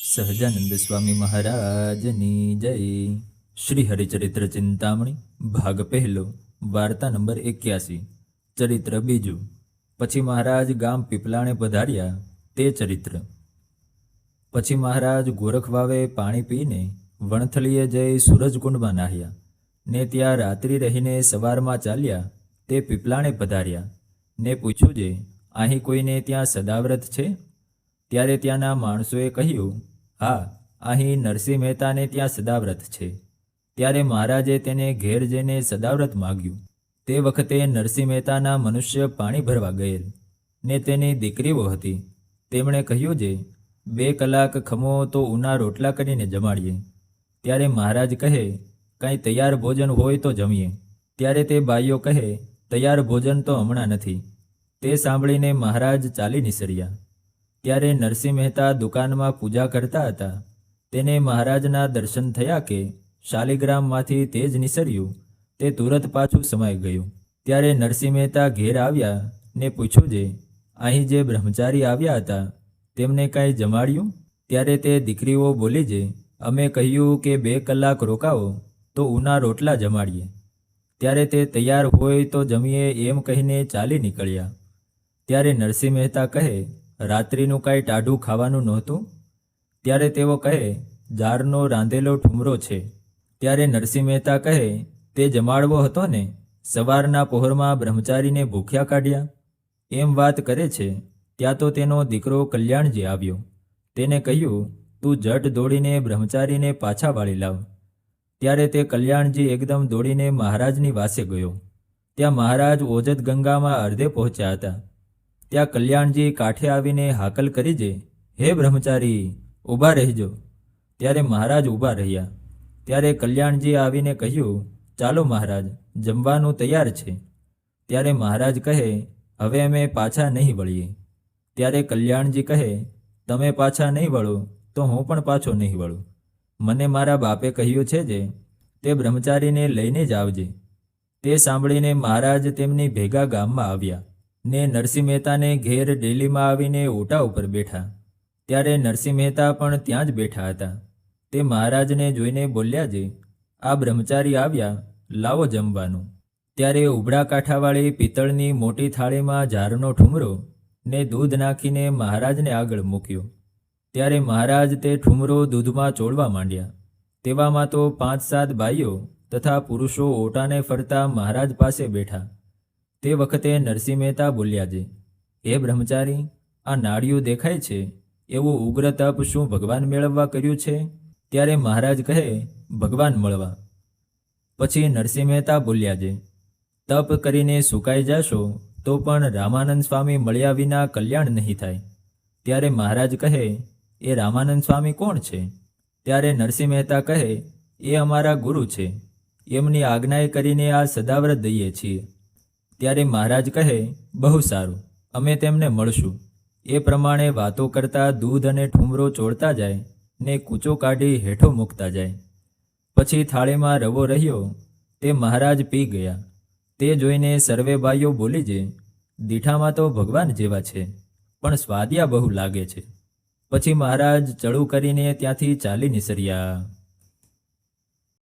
સહજાનંદ સ્વામી મહારાજની જય। શ્રી હરિચરિત્ર ચિંતામણી ભાગ પહેલો, વાર્તા નંબર 81, ચરિત્ર બીજું। પછી મહારાજ ગામ પીપલાણે પધાર્યા તે ચરિત્ર। પછી મહારાજ ગોરખવાવે પાણી પીને વણથલીએ જઈ સૂરજકુંડમાં નાહ્યા ને ત્યાં રાત્રિ રહીને સવારમાં ચાલ્યા તે પીપલાણે પધાર્યા ને પૂછ્યું જે અહીં કોઈને ત્યાં સદાવ્રત છે? ત્યારે ત્યાંના માણસોએ કહ્યું, હા, અહીં નરસિંહ મહેતાને ત્યાં સદાવ્રત છે। ત્યારે મહારાજે તેને ઘેર જઈને સદાવ્રત માગ્યું। તે વખતે નરસિંહ મહેતાના મનુષ્ય પાણી ભરવા ગયેલ ને તેની દીકરીઓ હતી। તેમણે કહ્યું જે 2 કલાક ખમો તો ઉના રોટલા કરીને જમાડીએ। ત્યારે મહારાજ કહે, કંઈ તૈયાર ભોજન હોય તો જમીએ। ત્યારે તે બાઈઓ કહે, તૈયાર ભોજન તો હમણાં નથી। તે સાંભળીને મહારાજ ચાલી નીસર્યા। ત્યારે નરસિંહ મહેતા દુકાનમાં પૂજા કરતા હતા। તેને મહારાજના દર્શન થયા કે શાલિગ્રામમાંથી તેજ નીસર્યું તે તુરત પાછું સમાઈ ગયું। ત્યારે નરસિંહ મહેતા ઘેર આવ્યા ને પૂછ્યું જે અહીં જે બ્રહ્મચારી આવ્યા હતા તેમને કાંઈ જમાડ્યું? ત્યારે તે દીકરીઓ બોલી જે અમે કહ્યું કે 2 કલાક રોકાવો તો ઉના રોટલા જમાડીએ। ત્યારે તે તૈયાર હોય તો જમીએ એમ કહીને ચાલી નીકળ્યા। ત્યારે નરસિંહ મહેતા કહે, રાત્રિનું કાંઈ ટાઢું ખાવાનું નહોતું? ત્યારે તેઓ કહે, જારનો રાંધેલો ઠુમરો છે। ત્યારે નરસિંહ મહેતા કહે, તે જમાડવો હતો ને? સવારના પહોરમાં બ્રહ્મચારીને ભૂખ્યા કાઢ્યા? એમ વાત કરે છે ત્યાં તો તેનો દીકરો કલ્યાણજી આવ્યો। તેને કહ્યું, તું જટ દોડીને બ્રહ્મચારીને પાછા વાળી લાવ। ત્યારે તે કલ્યાણજી એકદમ દોડીને મહારાજની વાસે ગયો। ત્યાં મહારાજ ઓજત ગંગામાં અર્ધે પહોંચ્યા હતા। ત્યાં કલ્યાણજી કાંઠે આવીને હાકલ કરી જે હે બ્રહ્મચારી, ઊભા રહેજો। ત્યારે મહારાજ ઊભા રહ્યા। ત્યારે કલ્યાણજી આવીને કહ્યું, ચાલો મહારાજ, જમવાનું તૈયાર છે। ત્યારે મહારાજ કહે, હવે અમે પાછા નહીં વળીએ। ત્યારે કલ્યાણજી કહે, તમે પાછા નહીં વળો તો હું પણ પાછો નહીં વળું। મને મારા બાપે કહ્યું છે જે તે બ્રહ્મચારીને લઈને જ આવજે। તે સાંભળીને મહારાજ તેમની ભેગા ગામમાં આવ્યા ને નરસિંહ મહેતાને ઘેર ડેલીમાં આવીને ઓટા ઉપર બેઠા। ત્યારે નરસિંહ મહેતા પણ ત્યાં જ બેઠા હતા। તે મહારાજને જોઈને બોલ્યા જે આ બ્રહ્મચારી આવ્યા, લાવો જમવાનું। ત્યારે ઉભડા કાંઠાવાળી પિત્તળની મોટી થાળીમાં જારનો ઠુમરો ને દૂધ નાખીને મહારાજને આગળ મૂક્યો। ત્યારે મહારાજ તે ઠુમરો દૂધમાં ચોળવા માંડ્યા। તેવામાં તો 5-7 બાઈઓ તથા પુરુષો ઓટાને ફરતા મહારાજ પાસે બેઠા। તે વખતે નરસિંહ મહેતા બોલ્યા જે હે બ્રહ્મચારી, આ નાળિયું દેખાય છે એવું ઉગ્ર તપ શું ભગવાન મેળવવા કર્યું છે? ત્યારે મહારાજ કહે, ભગવાન મળવા। પછી નરસિંહ મહેતા બોલ્યા જે તપ કરીને સુકાઈ જશો તો પણ રામાનંદ સ્વામી મળ્યા વિના કલ્યાણ નહીં થાય। ત્યારે મહારાજ કહે, એ રામાનંદ સ્વામી કોણ છે? ત્યારે નરસિંહ મહેતા કહે, એ અમારા ગુરુ છે। એમની આજ્ઞાએ કરીને આ સદાવ્રત દઈએ છીએ। ત્યારે મહારાજ કહે, બહુ સારું, અમે તેમને મળશું। એ પ્રમાણે વાતો કરતા દૂધ અને ઠુમરો ચોળતા જાય ને કૂચો કાઢી હેઠો મૂકતા જાય। પછી થાળીમાં રવો રહ્યો તે મહારાજ પી ગયા। તે જોઈને સર્વે બાઈઓ બોલી જે દીઠામાં તો ભગવાન જેવા છે પણ સ્વાદિયા બહુ લાગે છે। પછી મહારાજ ચડું કરીને ત્યાંથી ચાલી નીસર્યા।